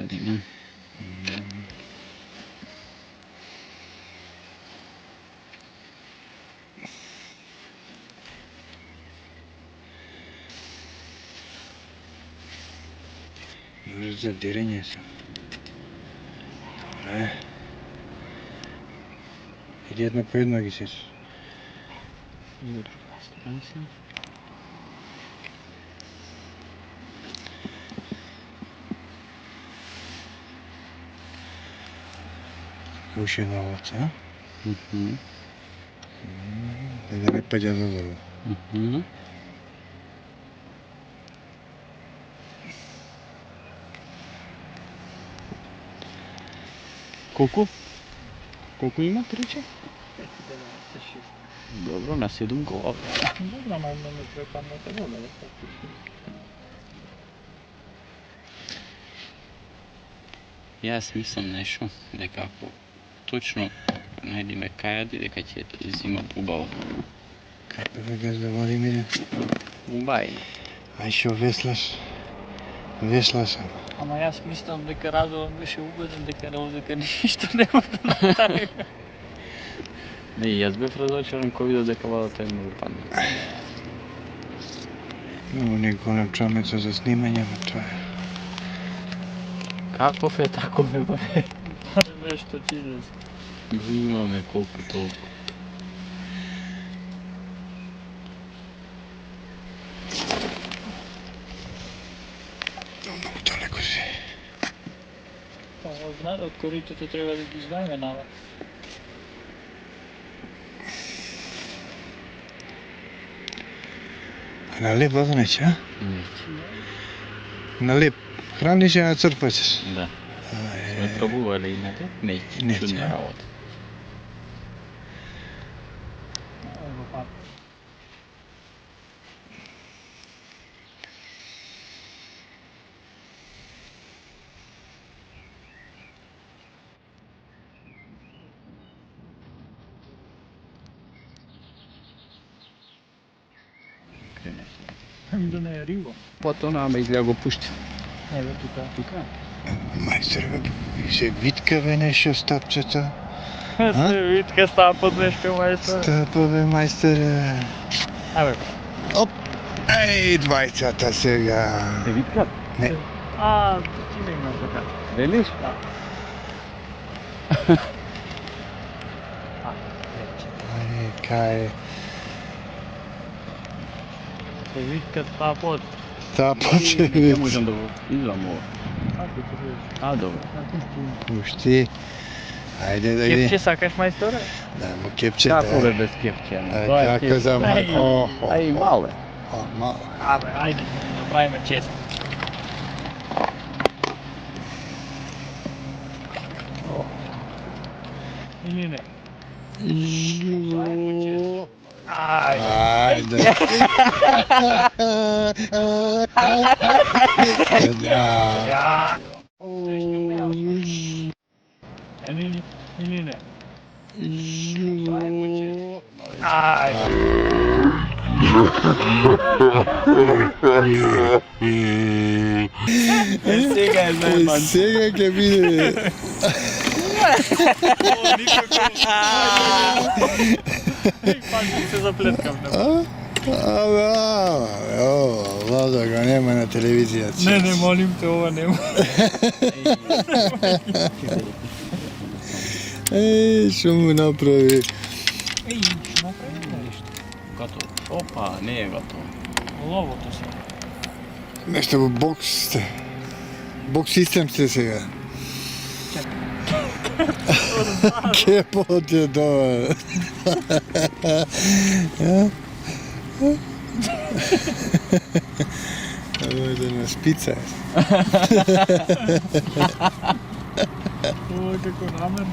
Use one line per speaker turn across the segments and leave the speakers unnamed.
година.
Може за дирење се. Добре. Иди едно по едно ги сеш. Уши една овца, а? Да не паѓа додолу.
Колку? Колку има триче? Добро, на 7 гола.
Добро, ама не препаднете вода, не така.
Јас мислам нешто, дека ако точно најдеме кајади, дека ќе зима убаво.
Кај бе газда Владимире?
Убај.
Ај шо веслаш? Весла сам.
Ама јас мислам дека Радован беше убеден дека ништо не може да направи.
Не, јас бев разочаран кога видов дека водата е многу падна.
Имamo nek голем чамеца за снимање, но тоа е.
Каков е таков е бе?
Нешто чудес.
Имаме колку толку.
Многу далеко си.
Знае, од коритото треба да ги извајме навак.
А на леп Владанеќе, а? На леп. Храниш ја црпачеш.
Да. Сме пробували и на леп? Не,
Не,
чудна
ќе.
работа.
Ево пак. Ами да не е риба.
Потоа ама изгледа го пушти.
Еве тука.
Тука?
Мајстер, бе, се витка бе нешто стапчето.
Се витка стапот нешто мајстор.
Стапа бе, мајстере.
Еве.
Оп! Еј, двајцата сега.
Се витка?
Не.
А, ти не имаш така.
Велиш?
Да. Вече.
Ај, кај.
Се витка стапот.
Стапот се
Не
витка.
можам да го излам ова.
Како ти видиш?
А, добро.
Пушти. Ајде да
Кепче
иде.
сакаш мајсторе?
Да, му кепче.
Како бе без кепче?
Ај, како за
Ај.
Ај, мале.
мало.
Абе, ајде, да направиме чест. Или не? Ај.
Ајде.
Ја. Или не? Ај. Сега е заебан.
Сега ќе биде.
Пази се заплеткам.
Владо го нема на телевизија.
Не, молим те, ова нема.
Еј, што му направи?
Еј, што направи нешто?
Готово. Опа, не е готово.
Ловото се.
Нешто во бокс сте. Бокс систем сте сега. Ке поте тоа. Ова е да на спица.
Ова како намер.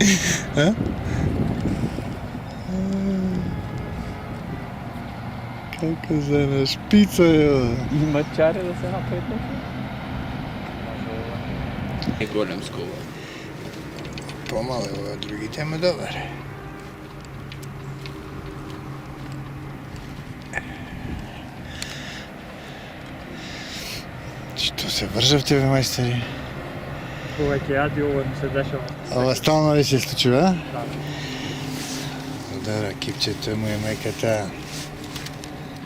Како за на шпица е.
Има чаре да се напредне? Е голем скова.
Помало е ова, другите ме добар. Што се вржавте бе, мајстери?
Како веќе јади, ова ми се дешава.
Ова стално ли се случува, а?
Да.
Добра, кипчето му е мајката.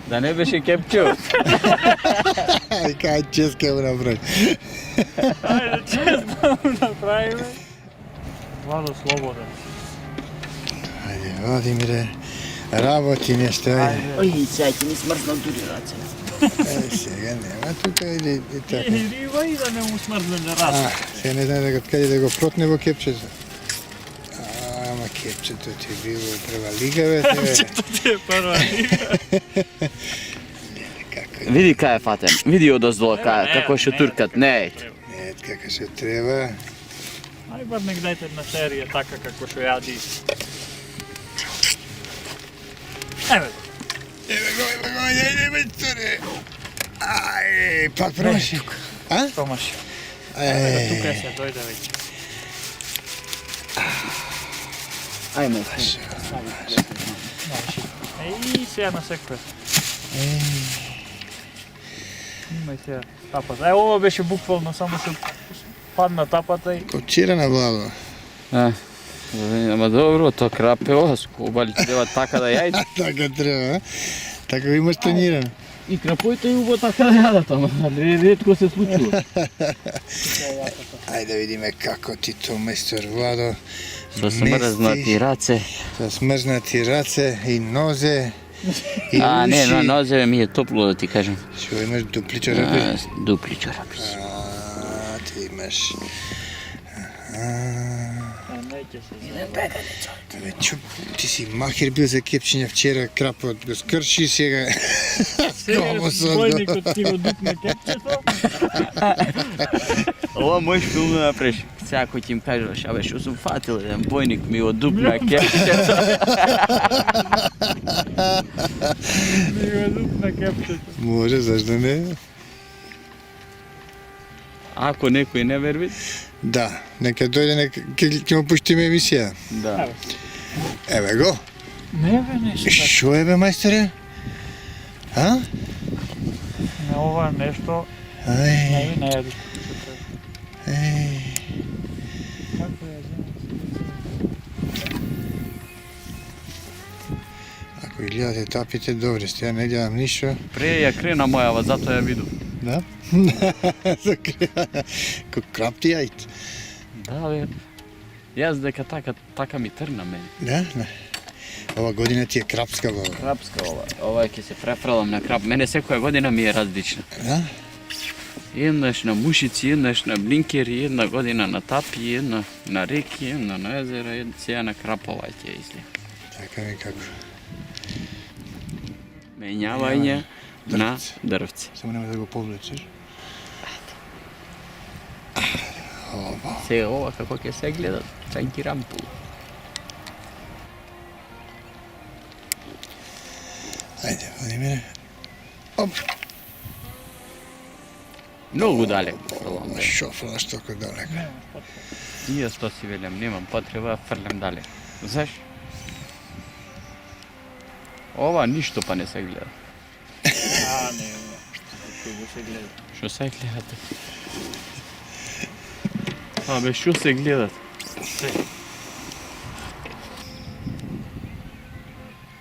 Да не беше кепчо.
Ај, кај ческа му направи.
Ајде, честно му направиме. Владо слободен.
Ајде, Владимире, работи нешто, ајде.
Ој, сега ќе ми смрзнат дури раце.
Сега нема тука или и така.
И риба и да не му смрзне на раце.
Сега не знае дека каде да го протне во кепчето. Ама кепчето ти било прва лига, бе, тебе.
Ти е прва лига.
Како
Види кај е фатен. Види одоздола како што туркат. Не,
не, како се треба.
Ај бар нек дајте една серија така како што јади. Еве го.
Еме го, ајде, цуре. Ај, пак промаши. А?
Промаши. Еве тука
Ај,
се дојде веќе.
ајме.
Еј, сега на секој. Имај сега тапата. Ова беше буквално само што падна тапата и
почирана Владо.
Ама добро, то крапело, скубали треба така да јајде.
Така треба, а? Така го имаш тренирано.
И крапоите и убо така да јадат, ама ретко се случува.
Ајде да видиме како ти то мистер Владо.
Со смрзнати раце.
Со смрзнати раце и нозе. И
А, не, на
уши.
нозе ми е топло да ти кажам.
Што имаш дупличо рапи?
Дупли чорапи.
Ти имаш.
неќе се
Бе, чуп, ти си махер бил за кепчиња вчера, крапот го скрши, сега... Кому се
Војникот ти го дупне кепчето.
Ова можеш филм да направиш. Сега кој ти им кажеш, абе што сум фатил, еден бојник ми го дупна кепчето.
Ми го дупне кепчето.
Може, зашто не?
Ако некој не верби,
Да, нека дојде, ќе му пуштиме емисија.
да.
Еве го.
Не бе, нешто.
Шо е бе, мајсторе? А?
Не, ова нешто.
Ај,
Не јади.
еј.
Како ја земам?
Ако ги гледате тапите, добре сте, ја не гледам ништо.
Пре ја крена мојава, затоа ја видов.
Да? Ко крапти јајт.
Да, бе. Јас дека така ми трна мене.
Да? Не. Ова година ти е крапска, баба.
Крапска ова. Ова ќе се префрлам на крап. Мене секоја година ми е различна.
Да?
Еднаш на мушици, еднаш на блинкери, една година на тапи, една на реки, една на езера, сега на крапова ќе изле.
Така ми како.
Менјавање на дрвци.
Само нема да го повлечеш.
Сега ова како ќе се гледат, чанки рампу.
Ајде, Владимире. Оп,
Многу далеко фрлам.
шо фрлаш толку далеко.
И јас тоа си велам, немам потреба да фрлам далеко. Заш? Ова ништо па не се гледа.
А, не, кој го се гледа.
Што се гледате? Абе, што се гледат?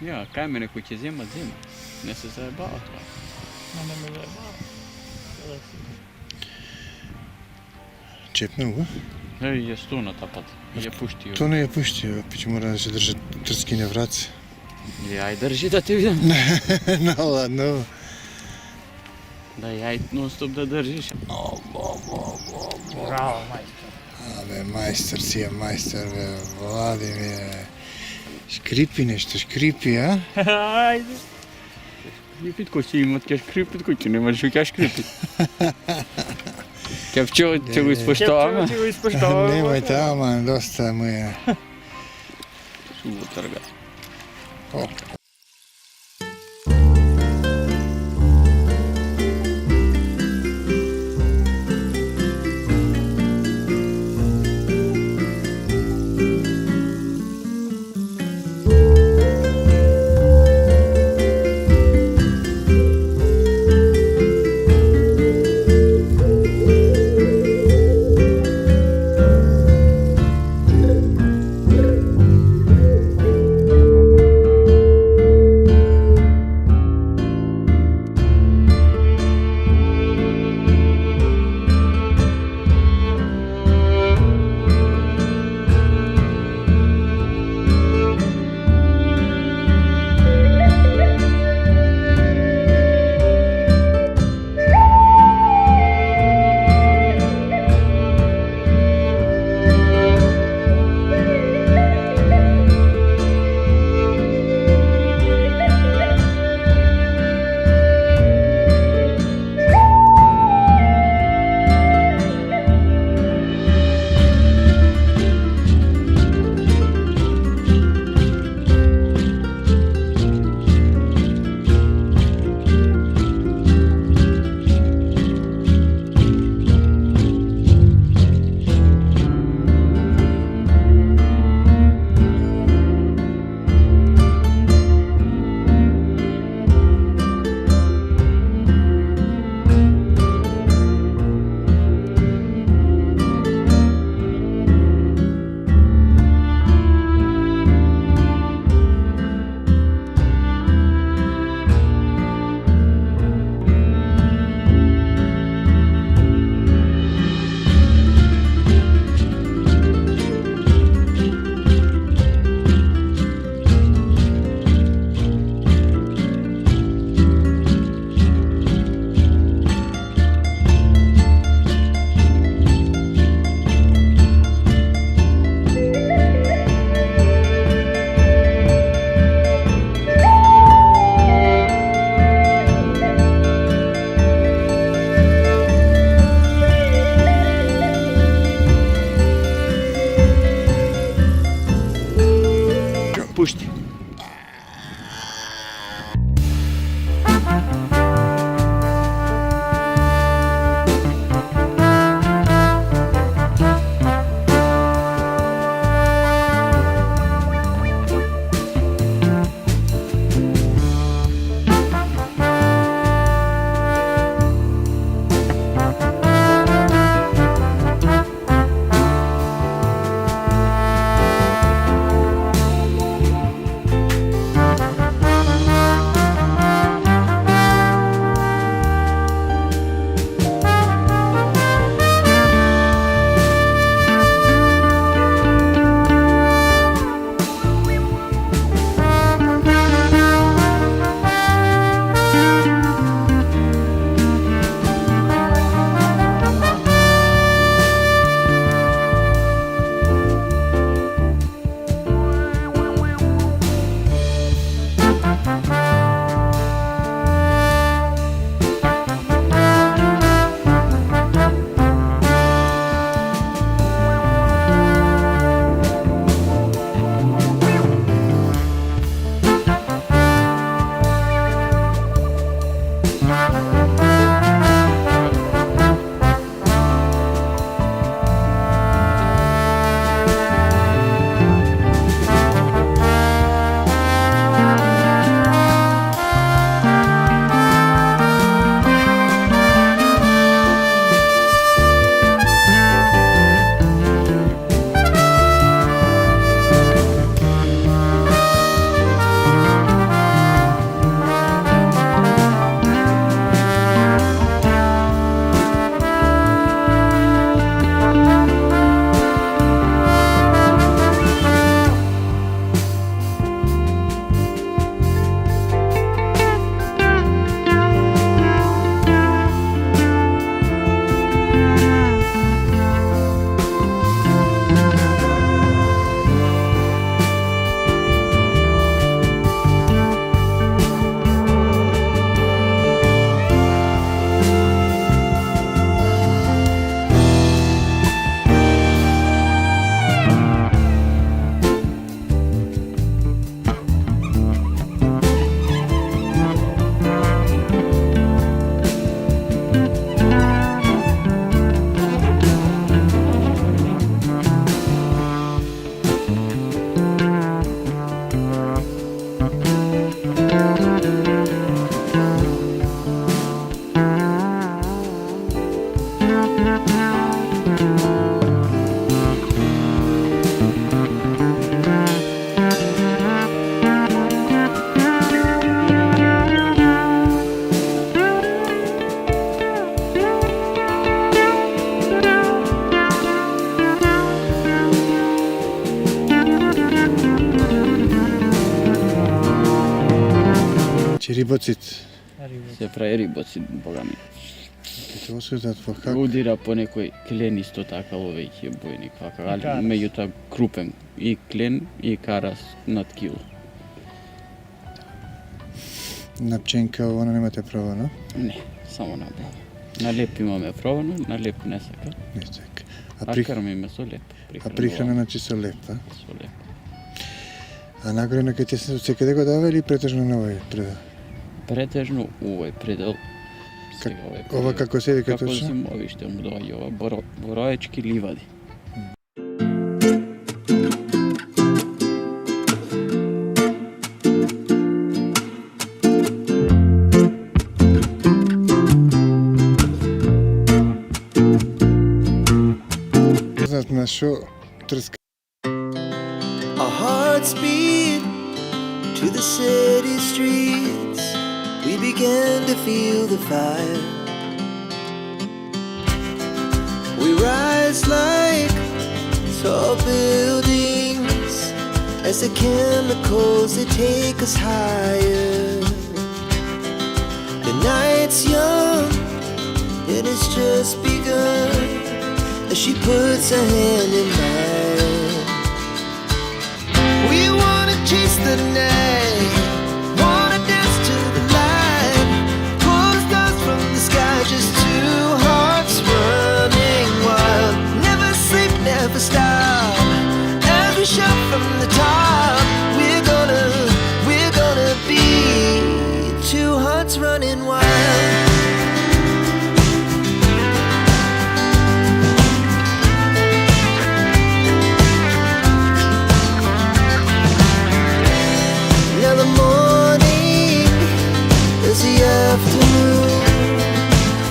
Ја, кај мене кој ќе зема, зема. Не се заебава тоа.
Не ме заебава.
Чепнал го?
Еј, ја сту на тапата. Ја пушти ја.
То не ја пушти, пич мора да се држат трски на враце.
Или ај држи да те видам.
No, ладно.
Да ја нон стоп да држиш.
Браво, мајстор.
Абе, мајстор си е мајстор, бе, Владимире. Шкрипи нешто, шкрипи, а?
Ајде.
Шкрипит кој ќе имат, ќе шкрипит кој ќе нема што ќе шкрипит. Кепчо ќе го испоштуваме.
Ќе го испоштуваме.
Немојте, ама, доста му е.
Субо трга.
О, И рибоцит.
Се прави рибоцит, бога ми.
Тоа се затоа како?
Удира по некој клен исто така ловејќи бојник, вака, али меѓутоа крупен. И клен и карас над кило.
На пченка ова немате право, но?
Не, само на бела. На леп имаме пробано, на леп не сака.
Не сака.
А крмиме со леп.
А прихрана значи со леп, а?
Со леп.
А нагорено кај те се секаде го дава или претежно на овој предел?
Претежно овој предел.
Ова како се вика
како
точно?
зимовиште му доаѓа ова бороечки ливади.
Знаат на шо трска.
Our hearts beat to the city streets. We began to feel the fire. We rise like tall buildings as the chemicals they take us higher. The night's young and it's just begun as she puts her hand in mine. We wanna chase the night, wanna dance to the light, pull the stars from the sky, just two hearts running wild. Never sleep, never stop, as we shout from the top. We're gonna be two hearts running wild. Now the morning is the afternoon.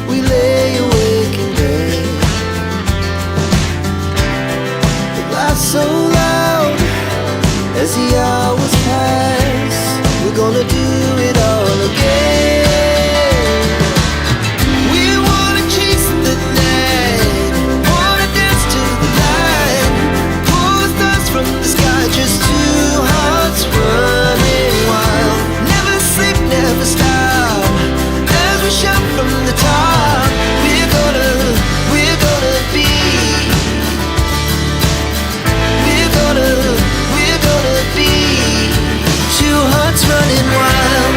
We lay awake in bed. The laughs so loud as the hours pass. We're gonna do it all again. We wanna chase the night, wanna dance to the light, pull the stars from the sky, just two hearts running wild. Never sleep, never stop, as we shout from the top. We're gonna be, we're gonna be two hearts running wild.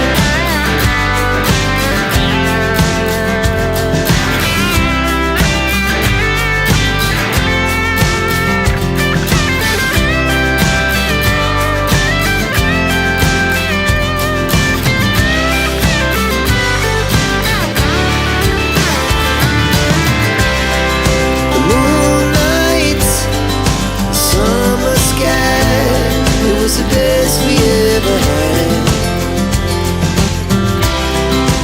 The moonlight, the summer sky, it was the best we ever had.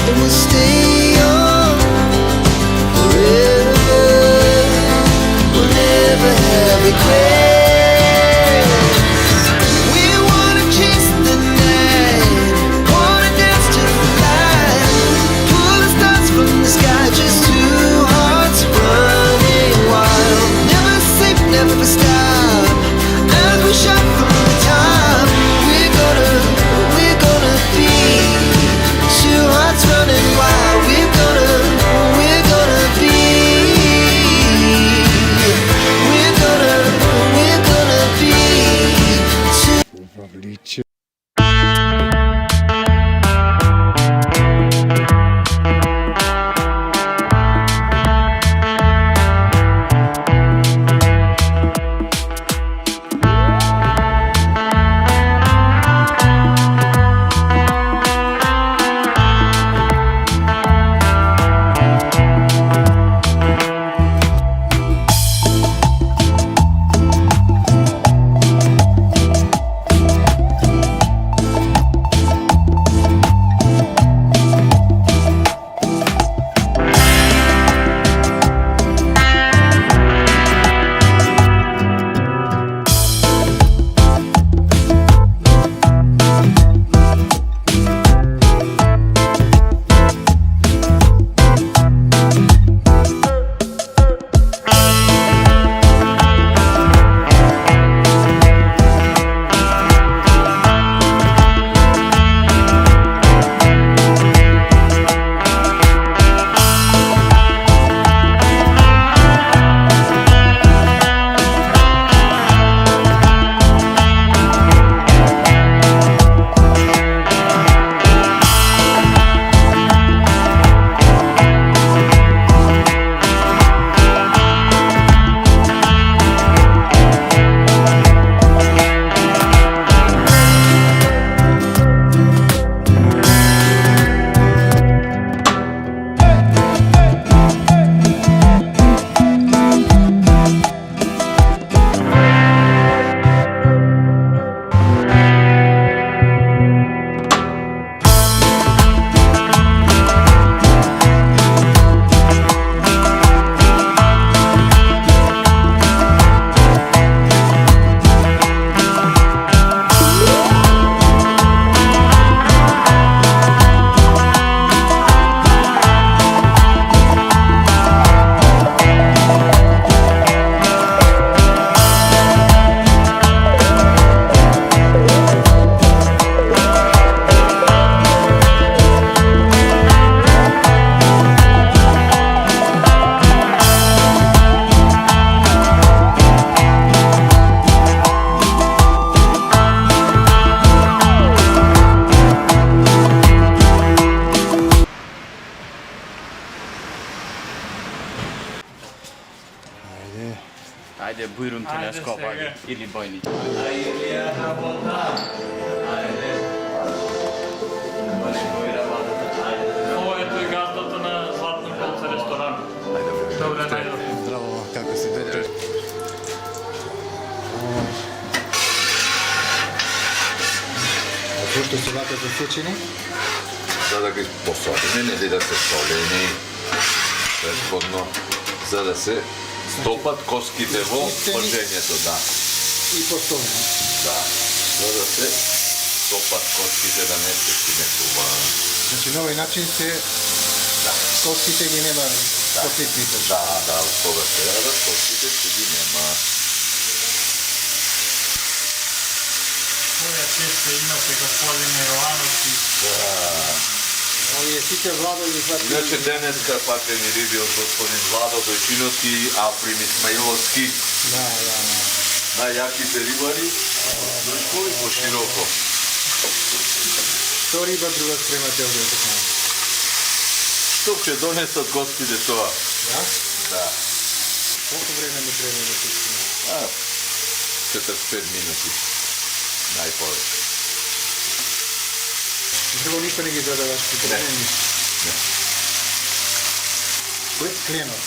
And we'll stay on forever. We'll never have regrets. We wanna chase the night, wanna dance to the light, pull the stars from the sky, just two hearts running wild. Never sleep, never stop, as we shout from the top. We're gonna be two hearts running wild. We're gonna be, we're gonna be two.
Вличе.
Bujrum teleskopagi ili bojnici.
Ovo je tu gazdото на Златни колце ресторан. Добре, најдобре.
Здраво, како си Петре? А зошто се вака засечени?
За да ги посолени, нели да се солени претходно, за да се стопат коските во пржењето, да.
И поставени.
Да, за да се стопат коските да не се стигне това.
Значи на овој начин се коските ги нема посетните.
Да, да, кога се јадат, коските се ги нема.
Која честа имате, господине Јовановски?
Овие сите Владо ги фати.
Иначе денеска патени риби од господин Владо Дојчиновски и Африм Исмаиловски.
Да.
Најјаките рибари, Дојко и во широко.
Што риба друга спремате овде така?
Што ќе донесат гостите тоа?
Да?
Да.
Колку време ми треба да се спреме?
45 минути. Најповеќе.
Друго ништо не ги додаваш приправени?
Не.
Кој? Кленот.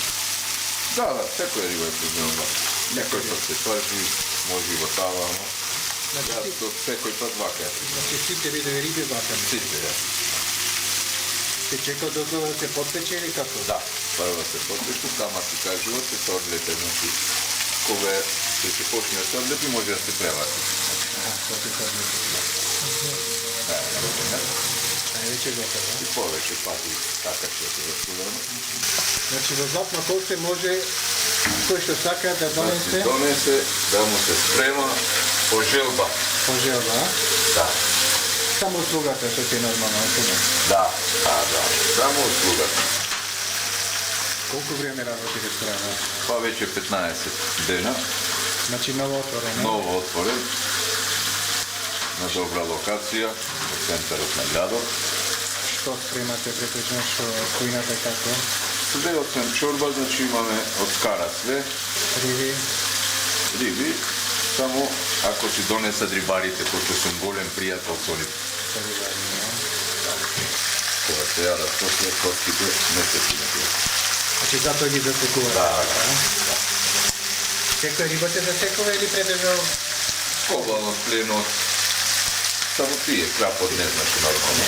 Да, секоја риба е познава. Некој пат се пржи, може и во тава, но
Значи,
секој пат вака.
значи сите видови риби вакаме.
Сите, да.
Се чека докога да се подпече или како?
Да, прво се потпечу, тама си кажува, се сорлете, значи, кога се почне да сорлепи, може да се превати.
Тоа се сорлепи. Највеќе готово.
И повеќе пати така ќе се расудено.
Значи во Златно колце може кој што сака да донесе
Донесе да му се спрема по желба.
пожелба.
Да.
Само услугата што ти е нормално.
Да, само услугата.
Колку време работи ресторанот?
Па веќе 15 дена,
Значи ново отворено.
ново отворен, на добра локација, во центарот на градот.
Што спремате претежно, што кујната како?
Све освен чорба, значи имаме од скара све,
Риби,
само ако си донесат рибарите, пошто сум голем пријател со нив. Кога се јадат после коските, не се синете.
Значи затоа ги засекувате.
Да.
Секоја риба се засекува или претежно?
Кобалот, пленот, само тие, крапот не значи нормално.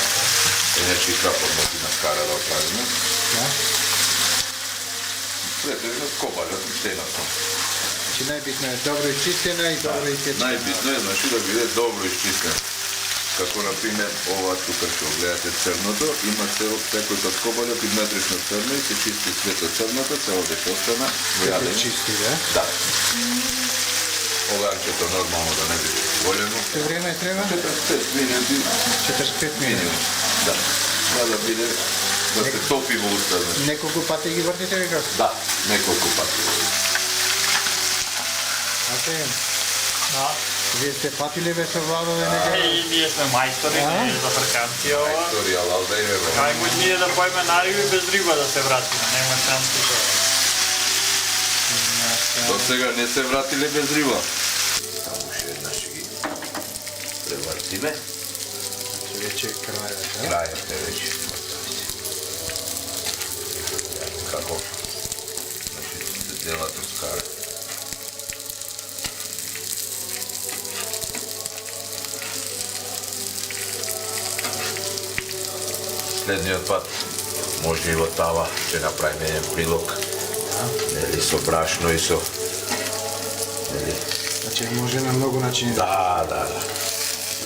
Иначе и крапот може на скара да оправиме.
Да.
Претежно кобалот и пленот.
Значи најбитно е добро изчистена и добро изсечена.
Најбитно е, значи да биде добро изчистен. Како, например, ова тука што гледате црното, има секој пат кобалот и внатрешно црно и се чисти свето црното, се овде што остана, го јадеме.
Чисти, да?
Да. Оганчето нормално да не биде големо.
Што време треба?
45 минути.
45 минути.
Да. Да биде, да се топи во уста, значи.
Неколку пати ги вртите или како?
Да, неколку пати.
Асен,
Да.
вие сте патиле бе со Владове неделя?
И ние сме мајстори, не за фрканци ова.
Историја, лалда и вебе.
Ајмо ние да поеме на риби без риба да се вратиме, нема шанси тоа.
До сега не се вратиле без риба. Само ше еднаш ги превртиме.
Веќе крајот, да?
Крајот е веќе. Како? Значи, се делат од скара. Следниот пат може и во тава ќе направиме еден прилог. Нели со брашно и со нели.
Значи може на многу начини.
Да.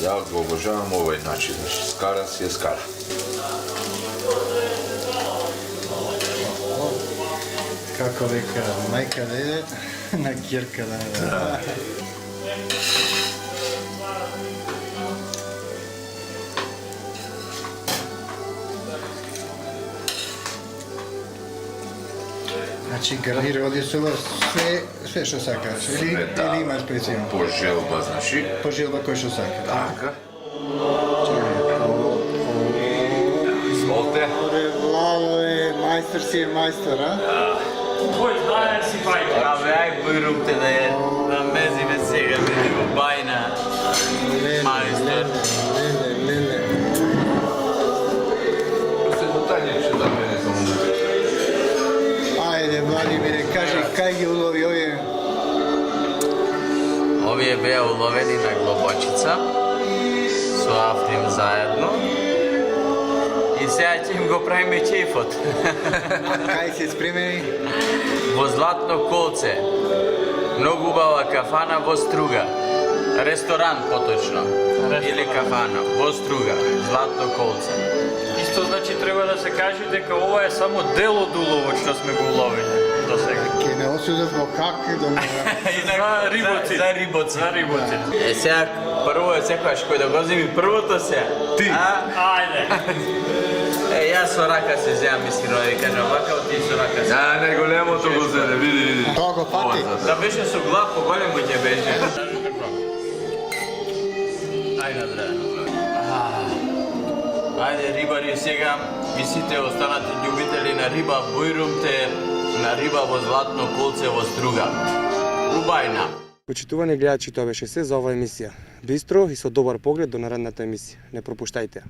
Ја го обожавам овој начин, значи скара си е скара.
Како века, мајка да иде, на ќерка да иде. Значи гарнир овде со вас све што сакаш, или има специјално?
По желба, значи.
По желба кој што сака.
Така. Изволте.
Оре, Владо е мајстор си е мајстор, а?
Кој знае си бајка?
Абе, ај бујрумте да е, да мезиме сега, види го бајна. Мајстор.
Леле.
Се детаљче да мене само.
Ајде, Владимире, кажи кај ги улови овие?
Овие беа уловени на Глобочица, со Африм заедно. И сега ќе им го правиме чефот.
Кај се спремени?
Во Златно колце. Многу убава кафана во Струга. Ресторан поточно. Или кафана во Струга. Златно колце.
Исто значи треба да се каже дека ова е само дел од уловот што сме го уловили до сега.
Ке не осудат во как да ме...
За рибоци.
За рибоци.
За рибоци.
Е сега прво е секојаш кој да го земи првото се. Ти.
Ајде.
Е, јас со рака се земам, искрено да ви кажам, вака ти со рака се.
А, не големото го зеде, види.
Тоа го пати.
Да беше со глав, поголем го ќе беше. Ајде, здраве. Ајде, рибари, сега ви сите останати љубители на риба, бујрумте на риба во Златно колце во Струга. Убајна.
Почитувани гледачи, тоа беше се за оваа емисија. Бистро и со добар поглед до наредната емисија. Не пропуштајте.